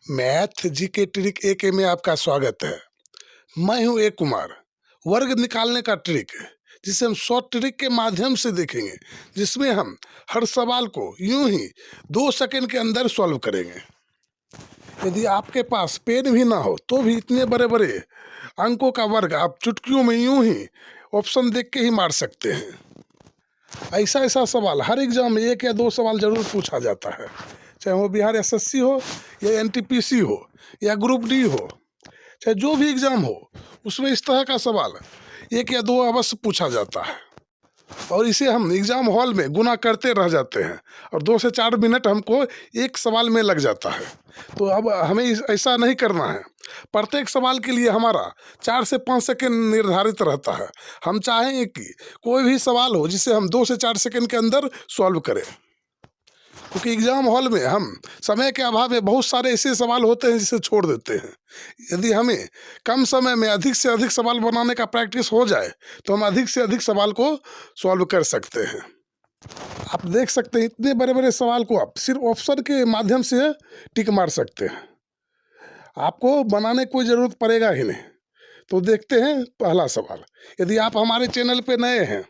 Math GK trick एके में आपका स्वागत है। मैं हूं ए कुमार। वर्ग निकालने का ट्रिक जिसे हम शॉर्ट ट्रिक के माध्यम से देखेंगे, जिसमें हम हर सवाल को यूं ही 2 सेकंड के अंदर सॉल्व करेंगे। यदि आपके पास पेन भी ना हो तो भी इतने बड़े बड़े अंकों का वर्ग आप चुटकियों में यूं ही ऑप्शन देख के ही मार सकते हैं। ऐसा ऐसा सवाल हर एग्जाम में 1 या 2 सवाल जरूर पूछा जाता है, चाहे वो बिहार एसएससी हो या एनटीपीसी हो या ग्रुप डी हो, चाहे जो भी एग्ज़ाम हो, उसमें इस तरह का सवाल 1 या 2 अवश्य पूछा जाता है। और इसे हम एग्ज़ाम हॉल में गुना करते रह जाते हैं और 2 से 4 मिनट हमको एक सवाल में लग जाता है। तो अब हमें ऐसा नहीं करना है। प्रत्येक सवाल के लिए हमारा 4 से 5 सेकंड निर्धारित रहता है। हम चाहेंगे कि कोई भी सवाल हो जिसे हम 2 से 4 सेकंड के अंदर सॉल्व करें, क्योंकि एग्ज़ाम हॉल में हम समय के अभाव में बहुत सारे ऐसे सवाल होते हैं जिसे छोड़ देते हैं। यदि हमें कम समय में अधिक से अधिक सवाल बनाने का प्रैक्टिस हो जाए तो हम अधिक से अधिक सवाल को सॉल्व कर सकते हैं। आप देख सकते हैं इतने बड़े बड़े सवाल को आप सिर्फ ऑप्शन के माध्यम से टिक मार सकते हैं। आपको बनाने की कोई ज़रूरत पड़ेगा ही नहीं। तो देखते हैं पहला सवाल। यदि आप हमारे चैनल पे नए हैं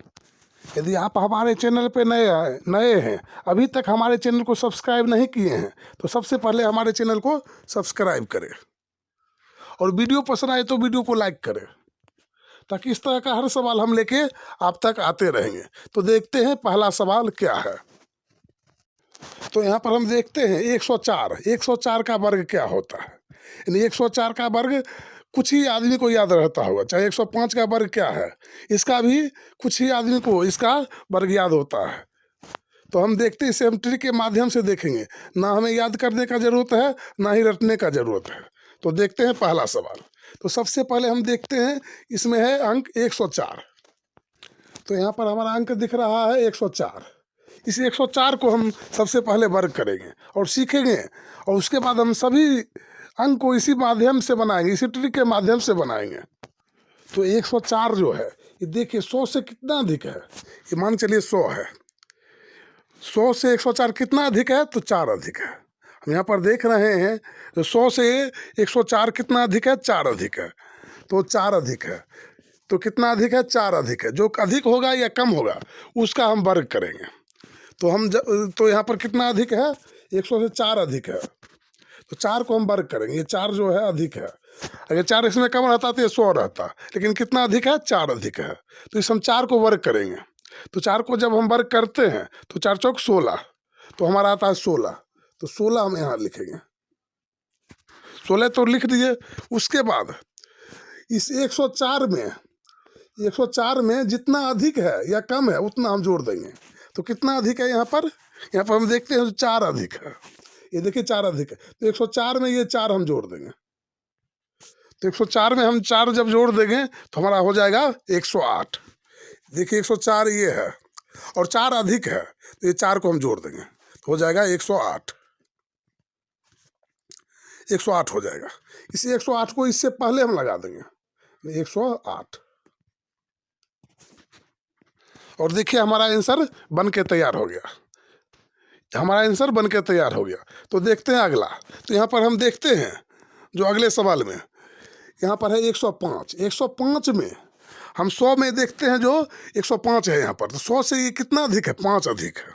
नए हैं, अभी तक हमारे चैनल को सब्सक्राइब नहीं किए हैं, तो सबसे पहले हमारे चैनल को सब्सक्राइब करें और वीडियो पसंद आए तो वीडियो को लाइक करें, ताकि इस तरह का हर सवाल हम लेके आप तक आते रहेंगे। तो देखते हैं पहला सवाल क्या है। तो यहाँ पर हम देखते हैं 104 का वर्ग क्या होता है। यानी 104 का वर्ग कुछ ही आदमी को याद रहता होगा। चाहे 105 का वर्ग क्या है, इसका भी कुछ ही आदमी को इसका वर्ग याद होता है। तो हम देखते हैं, इसे हम ट्रिक के माध्यम से देखेंगे। ना हमें याद करने का ज़रूरत है, ना ही रटने का ज़रूरत है। तो देखते हैं पहला सवाल। तो सबसे पहले हम देखते हैं, इसमें है अंक 104। तो यहाँ पर हमारा अंक दिख रहा है 104। इस 104 को हम सबसे पहले वर्ग करेंगे और सीखेंगे, और उसके बाद हम सभी अंक को इसी माध्यम से बनाएंगे, इसी ट्रिक के माध्यम से बनाएंगे। तो 104 जो है, ये देखिए 100 से कितना अधिक है। ये मान चलिए 100 है। 100 से 104 कितना अधिक है? तो 4 अधिक है। हम यहाँ पर देख रहे हैं तो 100 से 104 कितना अधिक है? 4 अधिक है। तो 4 अधिक है। तो कितना अधिक है? 4 अधिक है। जो अधिक होगा या कम होगा उसका हम वर्ग करेंगे। तो यहाँ पर कितना अधिक है? 100 से 4 अधिक है। तो 4 को हम वर्ग करेंगे। ये 4 जो है अधिक है। अगर 4 इसमें कम रहता तो ये 100 रहता, लेकिन कितना अधिक है? 4 अधिक है। तो इस हम 4 को वर्ग करेंगे। तो 4 को जब हम वर्ग करते हैं तो 4 चौक 16, तो हमारा आता है 16। तो 16 हम यहाँ लिखेंगे। 16 तो लिख दिए। उसके बाद इस 104 में जितना अधिक है या कम है उतना हम जोड़ देंगे। तो कितना अधिक है यहाँ पर? यहाँ पर हम देखते हैं 4 अधिक है। ये देखिए 4 अधिक है। तो 104 में ये 4 हम जोड़ देंगे। तो 104 में हम 4 जब जोड़ देंगे तो हमारा हो जाएगा 108। देखिए 104 ये है और 4 अधिक है, तो ये 4 को हम जोड़ देंगे तो हो जाएगा 108। 108 हो जाएगा। इस 108 को इससे पहले हम लगा देंगे 108। और देखिए हमारा आंसर बन के तैयार हो गया। तो देखते हैं अगला। तो यहाँ पर हम देखते हैं जो अगले सवाल में यहाँ पर है 105। 105 में हम 100 में देखते हैं जो 105 है यहाँ पर। तो 100 से ये कितना अधिक है? 5 अधिक है।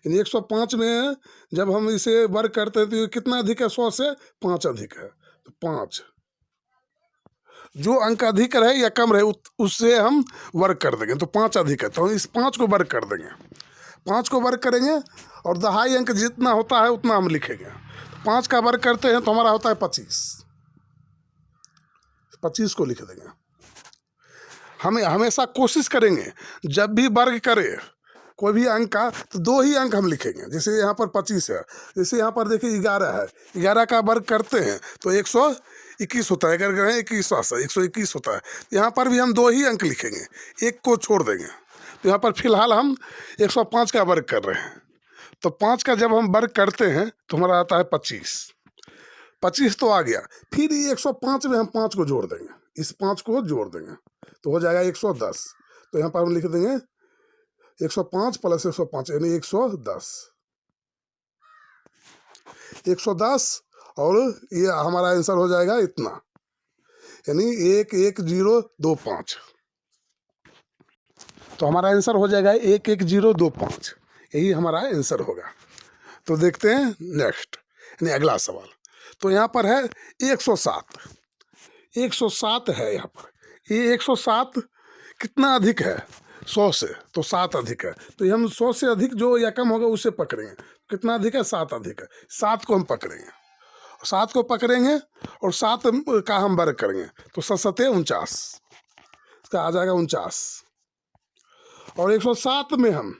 यानी 105 में जब हम इसे वर्ग करते हैं तो ये कितना अधिक है? 100 से 5 अधिक है। तो 5 जो अंक अधिक रहे या कम रहे उससे हम वर्ग कर देंगे। तो 5 अधिक है, तो हम इस 5 को वर्ग कर देंगे। 5 को वर्ग करेंगे और दहाई अंक जितना होता है उतना हम लिखेंगे। 5 का वर्ग करते हैं तो हमारा होता है 25। 25 को लिख देंगे। हमें हमेशा कोशिश करेंगे जब भी वर्ग करें कोई भी अंक का तो 2 ही अंक हम लिखेंगे। जैसे यहाँ पर 25 है, जैसे यहाँ पर देखिए 11 है। 11 का वर्ग करते हैं तो 121 होता है। अगर कहें 21 121 होता है। यहाँ पर भी हम 2 ही अंक लिखेंगे, एक को छोड़ देंगे। तो यहाँ पर फिलहाल हम 105 का वर्ग कर रहे हैं। तो 5 का जब हम वर्ग करते हैं तो हमारा आता है 25। 25 तो आ गया। फिर 105 में हम 5 को जोड़ देंगे, इस 5 को जोड़ देंगे तो हो जाएगा 110। तो यहाँ पर हम लिख देंगे 105 प्लस 105 यानी 110। 110 और ये हमारा आंसर हो जाएगा इतना, यानी 11025। तो हमारा आंसर हो जाएगा 11025, यही हमारा आंसर होगा। तो देखते हैं नेक्स्ट, यानी अगला सवाल। तो यहाँ पर है 107, 107 है यहाँ पर। ये 107 कितना अधिक है 100 से, तो 7 अधिक है। तो ये हम 100 से अधिक जो या कम होगा उसे पकड़ेंगे। कितना अधिक है 7 अधिक है, 7 को हम पकड़ेंगे, 7 को पकड़ेंगे और 7 का हम वर्ग करेंगे। तो 7 49, इसका आ जाएगा 49। और 107 में हम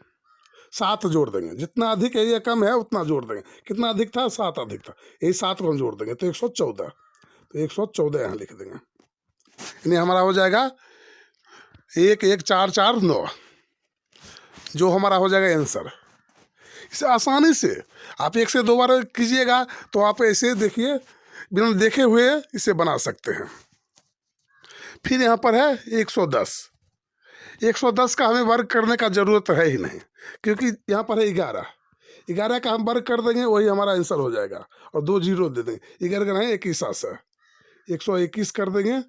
7 जोड़ देंगे, जितना अधिक है या कम है उतना जोड़ देंगे। कितना अधिक था 7 अधिक था, यही 7 को हम जोड़ देंगे तो 114। तो 114 यहाँ लिख देंगे, यानी हमारा हो जाएगा 11449, जो हमारा हो जाएगा आंसर। इसे आसानी से आप 1 से 2 बार कीजिएगा तो आप ऐसे देखिए बिना देखे हुए इसे बना सकते हैं। फिर यहाँ पर है 110, 110 का हमें वर्ग करने का ज़रूरत है ही नहीं, क्योंकि यहाँ पर है 11, 11 का हम वर्ग कर देंगे वही हमारा आंसर हो जाएगा। और 2 जीरो दे देंगे, 11 का है 21 से 121 कर देंगे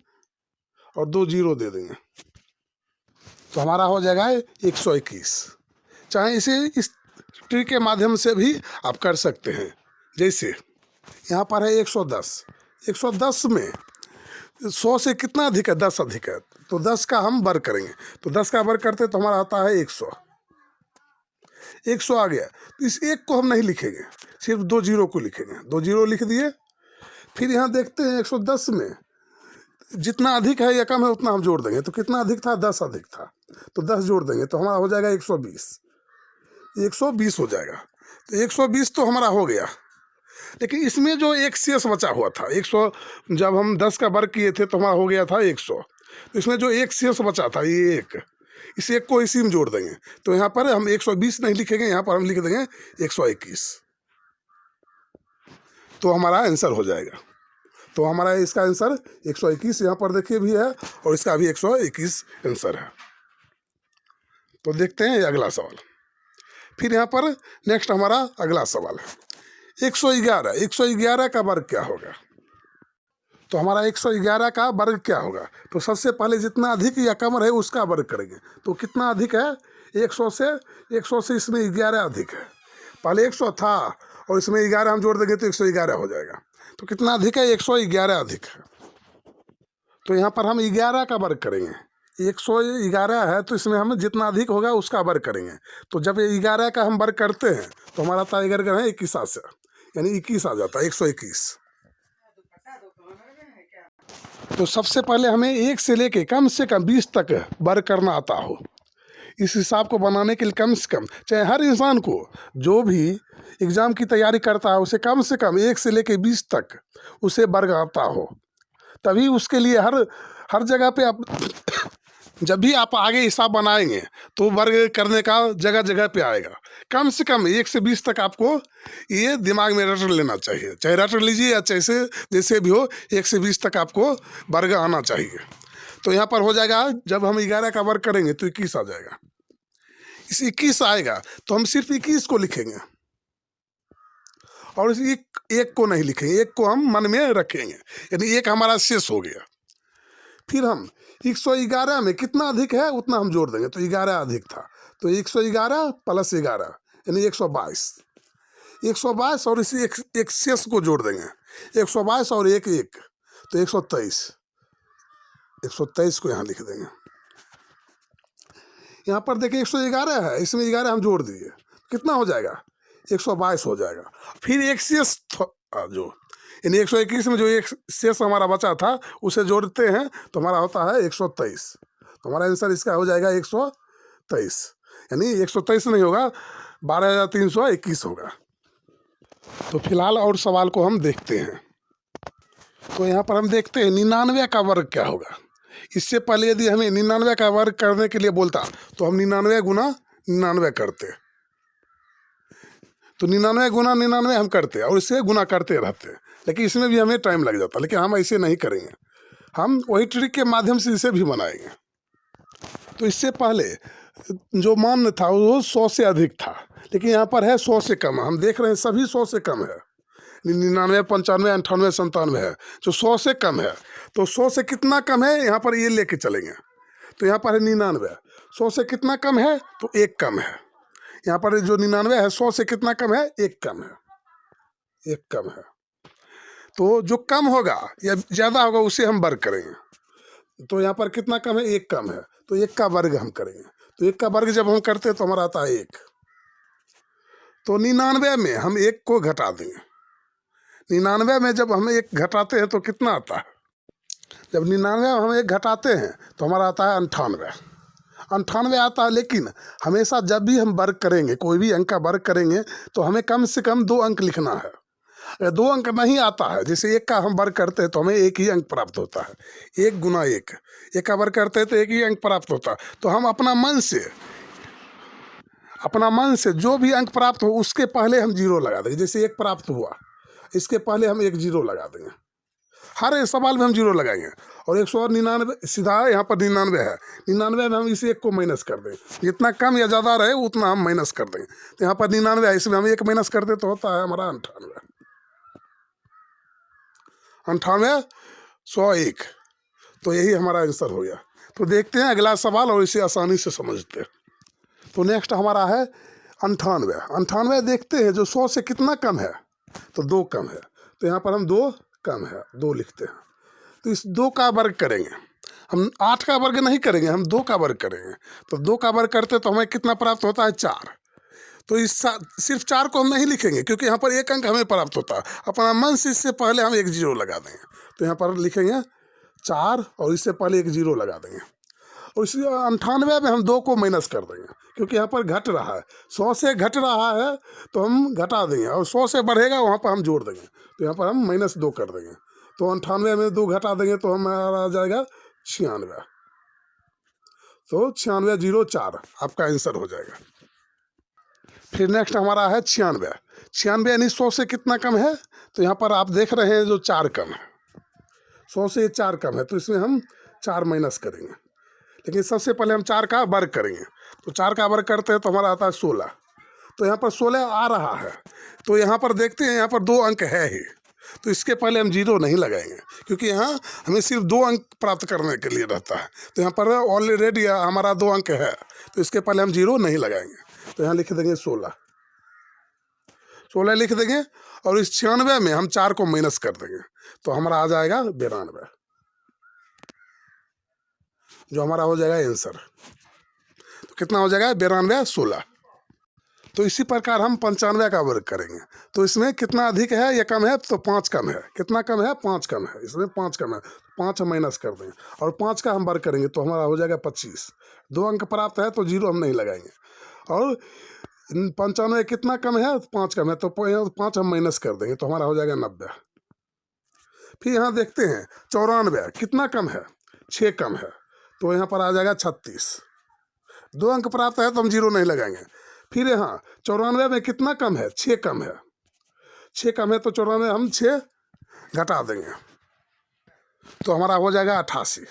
और 2 जीरो दे देंगे, तो हमारा हो जाएगा 121। चाहे इसे इस ट्रिक के माध्यम से भी आप कर सकते हैं। जैसे यहाँ पर है 110, 110 में 100 से कितना अधिक है 10 अधिक है, तो 10 का हम वर्ग करेंगे। तो 10 का वर्ग करते तो हमारा आता है 100, 100 आ गया। तो इस 1 को हम नहीं लिखेंगे, सिर्फ 2 जीरो को लिखेंगे। 2 जीरो लिख दिए। फिर यहाँ देखते हैं 110 में जितना अधिक है या कम है उतना हम जोड़ देंगे। तो कितना अधिक था 10 अधिक था, तो 10 जोड़ देंगे तो हमारा हो जाएगा 120, 120 हो जाएगा। तो 120 तो हमारा हो गया, लेकिन इसमें जो एक शेष बचा हुआ था 100, जब हम 10 का वर्ग किए थे तो हमारा हो गया था 100। तो इसमें जो एक शेष बचा था ये एक, इस एक को इसी में जोड़ देंगे। तो यहाँ पर हम 120 नहीं लिखेंगे, यहाँ पर हम लिख देंगे 121, तो हमारा आंसर हो जाएगा। तो हमारा इसका आंसर 121 यहाँ पर देखिए भी है और इसका भी 121 आंसर है। तो देखते हैं अगला सवाल। फिर यहाँ पर नेक्स्ट हमारा अगला सवाल है 111, 111 का वर्ग क्या होगा। तो हमारा 111 का वर्ग क्या होगा, तो सबसे पहले जितना अधिक या कम रहे उसका वर्ग करेंगे। तो कितना अधिक है 100 से इसमें 11 अधिक है। पहले 100 था और इसमें 11 हम जोड़ देंगे तो 111 हो जाएगा। तो कितना अधिक है 111 अधिक है। तो यहाँ पर हम 11 का वर्ग करेंगे। 111 है तो इसमें हम जितना अधिक होगा उसका वर्ग करेंगे। तो जब 11 का हम वर्ग करते हैं तो हमारा आता है 11 का है 21 से, यानी 21 आ जाता है 121। तो सबसे पहले हमें 1 से लेके कम से कम 20 तक वर्ग करना आता हो। इस हिसाब को बनाने के लिए कम से कम, चाहे हर इंसान को जो भी एग्ज़ाम की तैयारी करता है उसे कम से कम 1 से लेके 20 तक उसे वर्ग आता हो, तभी उसके लिए हर जगह पे आप जब भी आप आगे हिसाब बनाएंगे तो वर्ग करने का जगह जगह पे आएगा। कम से कम 1 से 20 तक आपको ये दिमाग में रट लेना चाहिए, चाहे रट लीजिए या जैसे भी हो, 1 से 20 तक आपको वर्ग आना चाहिए। तो यहाँ पर हो जाएगा, जब हम 11 का वर्ग करेंगे तो 21 आ जाएगा। इस 21 आएगा तो हम सिर्फ 21 को लिखेंगे और इस एक को नहीं लिखेंगे, एक को हम मन में रखेंगे, यानी एक हमारा शेष हो गया। फिर हम 111 में कितना अधिक है उतना हम जोड़ देंगे। तो 11 अधिक था तो 111 प्लस 11 यानी 122, 122 और इसी एक शेष को जोड़ देंगे। 122 और एक तो 123, 123 को यहाँ लिख देंगे। यहाँ पर देखिए 111 है, इसमें 11 हम जोड़ दिए, कितना हो जाएगा 122 हो जाएगा। फिर एक शेष जो यानी 121 में जो एक शेष हमारा बचा था उसे जोड़ते हैं तो हमारा होता है 123। तो हमारा आंसर इसका हो जाएगा 123, यानी 123 नहीं होगा 12,321 होगा। तो फिलहाल और सवाल को हम देखते हैं। तो यहाँ पर हम देखते हैं 99 का वर्ग क्या होगा। इससे पहले यदि हमें 99 का वर्ग करने के लिए बोलता तो हम 99 गुना 99 करते, तो 99 गुना 99 हम करते और इससे गुना करते रहते, लेकिन इसमें भी हमें टाइम लग जाता। लेकिन हम ऐसे नहीं करेंगे, हम वही ट्रिक के माध्यम से इसे भी बनाएंगे। तो इससे पहले जो मान था वो 100 से अधिक था, लेकिन यहाँ पर है 100 से कम। हम देख रहे हैं सभी 100 से कम है, 99, 95, 98, 97 है, जो 100 से कम है। तो 100 से कितना कम है, यहाँ पर ये लेके चलेंगे। तो यहाँ पर है 99, 100 से कितना कम है, तो एक कम है। यहाँ पर जो 99 है, 100 से कितना कम है, एक कम है, एक कम है। तो जो कम होगा या ज़्यादा होगा उसे हम वर्ग करेंगे। तो यहाँ पर कितना कम है, एक कम है, तो एक का वर्ग हम करेंगे। तो एक का वर्ग जब हम करते हैं तो हमारा आता है एक। तो 99 में हम एक को घटा देंगे। 99 में जब हम एक घटाते हैं तो कितना आता है, जब 99 में हम एक घटाते हैं तो हमारा आता है 98। 98 आता है। लेकिन हमेशा जब भी हम वर्ग करेंगे, कोई भी अंक का वर्ग करेंगे, तो हमें कम से कम 2 अंक लिखना है। अगर 2 अंक नहीं आता है, जैसे एक का हम वर्ग करते हैं तो हमें एक ही अंक प्राप्त होता है, 1 गुना 1। एक का वर्ग करते हैं तो एक ही अंक प्राप्त होता है। तो हम अपना मन से जो भी अंक प्राप्त हो उसके पहले हम 0 लगा देंगे। जैसे 1 प्राप्त हुआ, इसके पहले हम एक 0 लगा देंगे। हर एक सवाल में हम 0 लगाएंगे। और 199 सीधा यहाँ पर 99 है, 99 में हम इस एक को माइनस कर देंगे। जितना कम या ज़्यादा रहे उतना हम माइनस कर देंगे। तो यहाँ पर 99 है, इसमें हम एक माइनस कर दे तो होता है हमारा 98। 98, 101। तो यही हमारा आंसर हो गया। तो देखते हैं अगला सवाल और इसे आसानी से समझते हैं। तो नेक्स्ट हमारा है 98। 98 देखते हैं, जो 100 से कितना कम है, तो 2 कम है। तो यहाँ पर हम 2 कम है, 2 लिखते हैं। तो इस 2 का वर्ग करेंगे हम। 8 का वर्ग नहीं करेंगे, हम 2 का वर्ग करेंगे। तो 2 का वर्ग करते तो हमें कितना प्राप्त होता है, 4। तो इस सिर्फ 4 को हम नहीं लिखेंगे, क्योंकि यहाँ पर एक अंक हमें प्राप्त होता है। अपना मन से इससे पहले हम एक 0 लगा देंगे। तो यहाँ पर लिखेंगे 4 और इससे पहले एक 0 लगा देंगे। और इसी 98 में हम 2 को माइनस कर देंगे, क्योंकि यहाँ पर घट रहा है। 100 से घट रहा है तो हम घटा देंगे, और 100 से बढ़ेगा वहाँ पर हम जोड़ देंगे। तो यहाँ पर हम -2 कर देंगे। तो 98 में 2 घटा देंगे तो हमारा आ जाएगा 96। तो 96, 0, 4 आपका आंसर हो जाएगा। फिर नेक्स्ट हमारा है 96। 96 यानी 100 से कितना कम है, तो यहाँ पर आप देख रहे हैं जो 4 कम है। 100 से 4 कम है, तो इसमें हम 4 माइनस करेंगे। लेकिन सबसे पहले हम 4 का वर्ग करेंगे। तो 4 का वर्ग करते हैं तो हमारा आता है 16। तो यहाँ पर 16 आ रहा है। तो यहाँ पर देखते हैं, यहाँ पर 2 अंक है ही, तो इसके पहले हम 0 नहीं लगाएंगे, क्योंकि यहाँ हमें सिर्फ 2 अंक प्राप्त करने के लिए रहता है। तो यहाँ पर ऑलरेडी हमारा 2 अंक है, तो इसके पहले हम 0 नहीं लगाएंगे। तो यहाँ लिख देंगे 16 लिख देंगे। और इस 96 में हम 4 को माइनस कर देंगे, तो हमारा आ जाएगा 92, जो हमारा हो जाएगा आंसर। तो कितना हो जाएगा, 92, 16। तो इसी प्रकार हम 95 का वर्ग करेंगे। तो इसमें कितना अधिक है या कम है, तो 5 कम है। कितना कम है, 5 कम है। इसमें 5 कम है, 5 हम माइनस कर देंगे और 5 का हम वर्ग करेंगे तो हमारा हो जाएगा 25। 2 अंक प्राप्त है तो 0 हम नहीं लगाएंगे। और 95 कितना कम है, 5 कम है, तो 5 हम माइनस कर देंगे तो हमारा हो जाएगा 90। फिर यहाँ देखते हैं 94 कितना कम है, 6 कम है, तो यहाँ पर आ जाएगा 36। 2 अंक प्राप्त है तो हम 0 नहीं लगाएंगे। फिर यहाँ 94 में कितना कम है, 6 कम है। 6 कम है तो 94 हम 6 घटा देंगे तो हमारा हो जाएगा 88।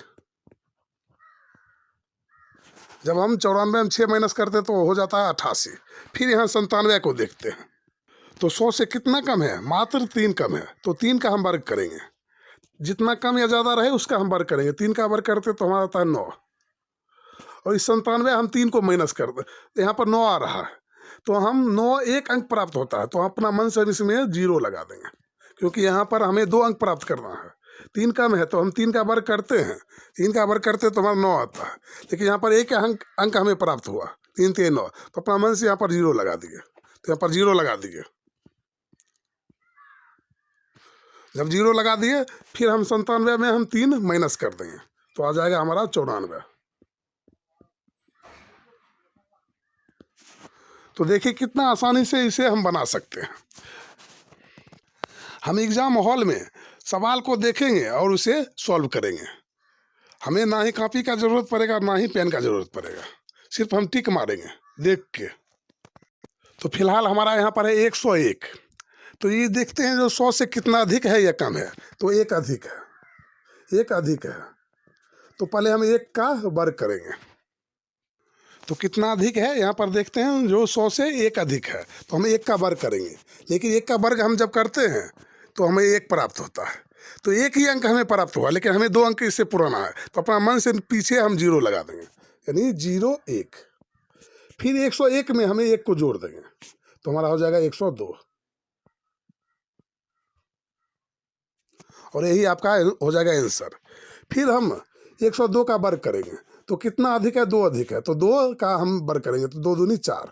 जब हम 94 में 6 माइनस करते तो हो जाता है 88। फिर यहाँ 97 को देखते हैं। तो 100 से कितना कम है, मात्र 3 कम है। तो 3 का हम वर्ग करेंगे। जितना कम या ज़्यादा रहे उसका हम वर्ग करेंगे। 3 का वर्ग करते तो हमारा आता है 9। और इस 97 हम 3 को माइनस कर दे, यहाँ पर 9 आ रहा है, तो हम 9 एक अंक प्राप्त होता है। तो अपना मन से इसमें 0 लगा देंगे, क्योंकि यहाँ पर हमें 2 अंक प्राप्त करना है। 3 कम है तो हम 3 का वर्ग करते हैं। 3 का वर्ग करते तो हमारा 9 आता है, लेकिन यहाँ पर एक अंक हमें प्राप्त हुआ, 3 3 9। तो अपना मन से यहाँ पर 0 लगा दिए। तो यहाँ पर 0 लगा दिए। जब 0 लगा दिए फिर हम 97 में हम 3 माइनस कर देंगे तो आ जाएगा हमारा 94। तो देखिए कितना आसानी से इसे हम बना सकते हैं। हम एग्ज़ाम हॉल में सवाल को देखेंगे और उसे सॉल्व करेंगे। हमें ना ही कॉपी का ज़रूरत पड़ेगा ना ही पेन का ज़रूरत पड़ेगा, सिर्फ हम टिक मारेंगे देख के। तो फिलहाल हमारा यहाँ पर है 101। तो ये देखते हैं जो 100 से कितना अधिक है या कम है, तो 1 अधिक है। 1 अधिक है तो पहले हम 1 का वर्ग करेंगे। तो कितना अधिक है यहाँ पर देखते हैं, जो 100 से 1 अधिक है तो हम 1 का वर्ग करेंगे, लेकिन 1 का वर्ग हम जब करते हैं तो हमें 1 प्राप्त होता है। तो 1 ही अंक हमें प्राप्त हुआ, लेकिन हमें 2 अंक इससे पुराना है, तो अपना मन से पीछे हम 0 लगा देंगे, यानी 0 1। फिर 101 में हमें 1 को जोड़ देंगे तो हमारा हो जाएगा 102, और यही आपका हो जाएगा आंसर। फिर हम 102 का वर्ग करेंगे तो कितना अधिक है, 2 अधिक है, तो 2 का हम वर्ग करेंगे तो 2 दूनी 4।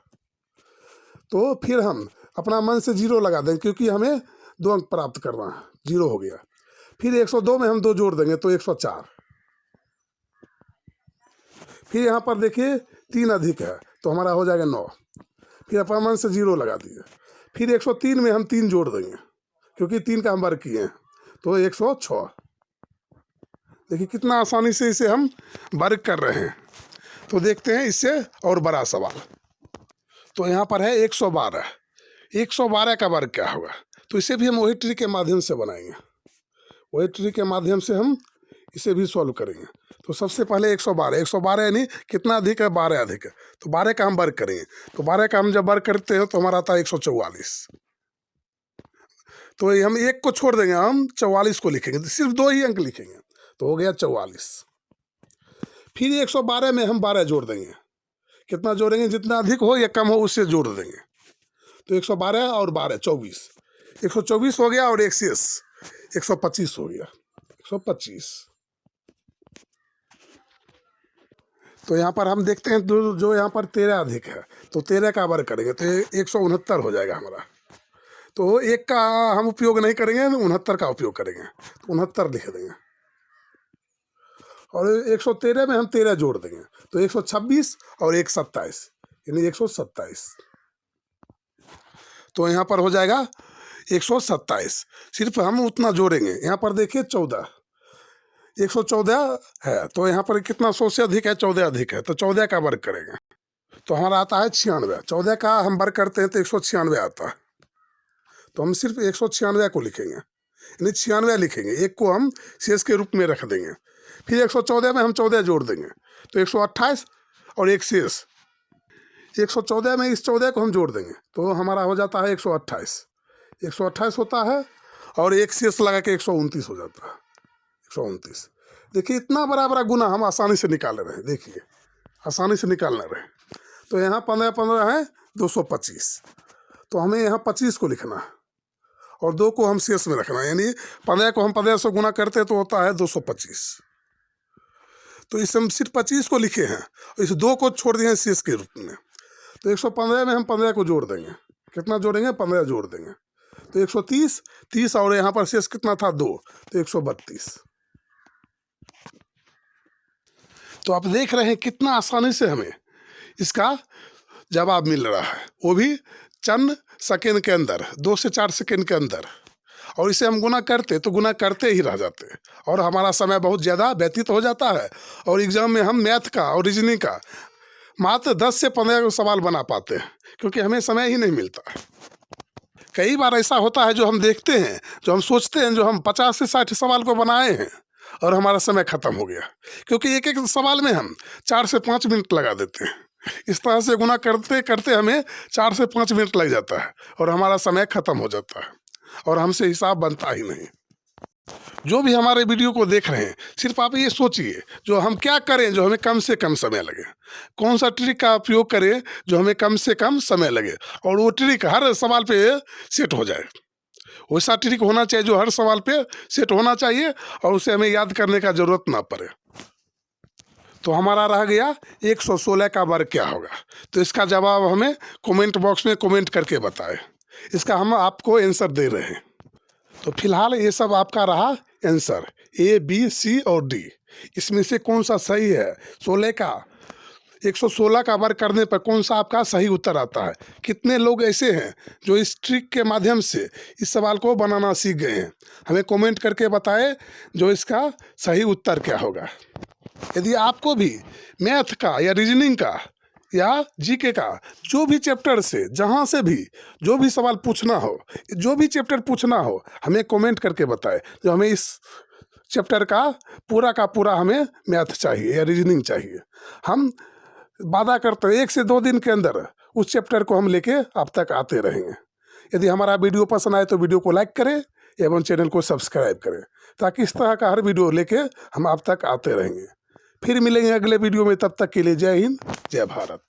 तो फिर हम अपना मन से 0 लगा देंगे, क्योंकि हमें 2 अंक प्राप्त करना है, 0 हो गया। फिर 102 में हम 2 जोड़ देंगे तो 104। फिर यहाँ पर देखिए 3 अधिक है तो हमारा हो जाएगा 9। फिर अपना मन से 0 लगा दिए। फिर 103 में हम 3 जोड़ देंगे, क्योंकि 3 का हम वर्ग किए हैं, तो 106। देखिए कितना आसानी से इसे हम वर्ग कर रहे हैं। तो देखते हैं इससे और बड़ा सवाल। तो यहाँ पर है 112। 112 का वर्ग क्या होगा, तो इसे भी हम वही ट्रिक के माध्यम से बनाएंगे, वही ट्रिक के माध्यम से हम इसे भी सॉल्व करेंगे। तो सबसे पहले 112 यानी कितना अधिक है, 12 अधिक है, तो 12 का हम वर्ग करेंगे। तो 12 का हम जब वर्ग करते हैं तो हमारा आता है 144। तो हम 1 को छोड़ देंगे, हम 44 को लिखेंगे, तो सिर्फ 2 ही अंक लिखेंगे, तो हो गया 44। फिर 112 में हम 12 जोड़ देंगे, कितना जोड़ेंगे, जितना अधिक हो या कम हो उससे जोड़ देंगे। तो 112 और 12 24, 124 हो गया, और 1 शेष 125 हो गया, 125। तो यहाँ पर हम देखते हैं जो यहाँ पर 13 अधिक है, तो 13 का वर्ग करेंगे तो 169 हो जाएगा हमारा। तो 1 का हम उपयोग नहीं करेंगे, 69 का उपयोग करेंगे, तो 69 लिख देंगे। और 113 में हम 13 जोड़ देंगे तो 126 और 1 27, यानी 127। तो यहाँ पर हो जाएगा 127। सिर्फ हम उतना जोड़ेंगे। यहाँ पर देखिए 14, 114 है, तो यहाँ पर कितना 100 से अधिक है, 14 अधिक है, तो 14 का वर्ग करेंगे तो हमारा आता है 96। 14 का हम वर्ग करते हैं तो 196 आता है, तो हम सिर्फ 196 को लिखेंगे, यानी 96 लिखेंगे, 1 को हम शेष के रूप में रख देंगे। फिर 114 में हम 14 जोड़ देंगे तो 128 और 1 शेष, 114 में इस 14 को हम जोड़ देंगे तो हमारा हो जाता है 128। 128 होता है, और 1 शेष लगा के 129 हो जाता है, 129। देखिए इतना बड़ा बड़ा गुना हम आसानी से निकाल रहे हैं, देखिए आसानी से निकाल रहे हैं। तो यहाँ 15 15 है 225, तो हमें यहाँ 25 को लिखना है और 2 को हम शेष में रखना है, यानी 15 को हम 15 से गुना करते हैं तो होता है 225। तो इस हम सिर्फ 25 को लिखे हैं, और इस 2 को छोड़ दिए हैं शेष के रूप में। तो 115 में हम 15 को जोड़ देंगे, कितना जोड़ेंगे, 15 जोड़ देंगे तो 130, 30 और यहाँ पर शेष कितना था 2, तो 132। तो आप देख रहे हैं कितना आसानी से हमें इसका जवाब मिल रहा है, वो भी चंद सेकेंड के अंदर, 2 से 4 सेकेंड के अंदर। और इसे हम गुना करते तो गुना करते ही रह जाते, और हमारा समय बहुत ज़्यादा व्यतीत हो जाता है। और एग्ज़ाम में हम मैथ का और रीजनिंग का मात्र 10 से 15 सवाल बना पाते हैं, क्योंकि हमें समय ही नहीं मिलता। कई बार ऐसा होता है जो हम देखते हैं, जो हम सोचते हैं, जो हम 50 से 60 सवाल को बनाए हैं और हमारा समय ख़त्म हो गया, क्योंकि एक एक सवाल में हम 4 से 5 मिनट लगा देते हैं। इस तरह से गुना करते करते हमें 4 से 5 मिनट लग जाता है और हमारा समय ख़त्म हो जाता है, और हमसे हिसाब बनता ही नहीं। जो भी हमारे वीडियो को देख रहे हैं, सिर्फ आप ये सोचिए जो हम क्या करें जो हमें कम से कम समय लगे, कौन सा ट्रिक का उपयोग करें जो हमें कम से कम समय लगे, और वो ट्रिक हर सवाल पे सेट हो जाए। वैसा ट्रिक होना चाहिए जो हर सवाल पे सेट होना चाहिए, और उसे हमें याद करने का ज़रूरत ना पड़े। तो हमारा रह गया 116 का वर्ग क्या होगा। तो इसका जवाब हमें कमेंट बॉक्स में कमेंट करके बताएं, इसका हम आपको आंसर दे रहे हैं। तो फिलहाल ये सब आपका रहा आंसर, A, B, C और D। इसमें से कौन सा सही है, 116 का वर्ग करने पर कौन सा आपका सही उत्तर आता है। कितने लोग ऐसे हैं जो इस ट्रिक के माध्यम से इस सवाल को बनाना सीख गए हैं, हमें कमेंट करके बताएं जो इसका सही उत्तर क्या होगा। यदि आपको भी मैथ का या रीजनिंग का या जीके का जो भी चैप्टर से, जहाँ से भी जो भी सवाल पूछना हो, जो भी चैप्टर पूछना हो, हमें कमेंट करके बताएं। जो हमें इस चैप्टर का पूरा हमें मैथ चाहिए या रीजनिंग चाहिए, हम वादा करते हैं 1 से 2 दिन के अंदर उस चैप्टर को हम लेके आप तक आते रहेंगे। यदि हमारा वीडियो पसंद आए तो वीडियो को लाइक करें एवं चैनल को सब्सक्राइब करें, ताकि इस तरह का हर वीडियो लेके हम आप तक आते रहेंगे। फिर मिलेंगे अगले वीडियो में, तब तक के लिए जय हिंद, जय भारत।